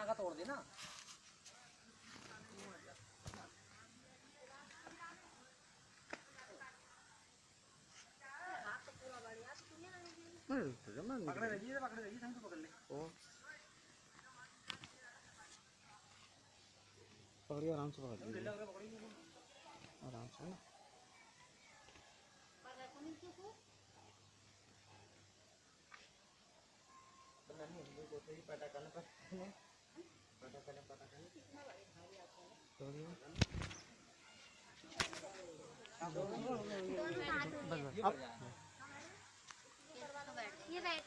टांगा तोड़ देना। पकड़े रहिए संग तो पकड़ ले। पकड़िए आराम से, पकड़िए आराम से ना। ये बैठ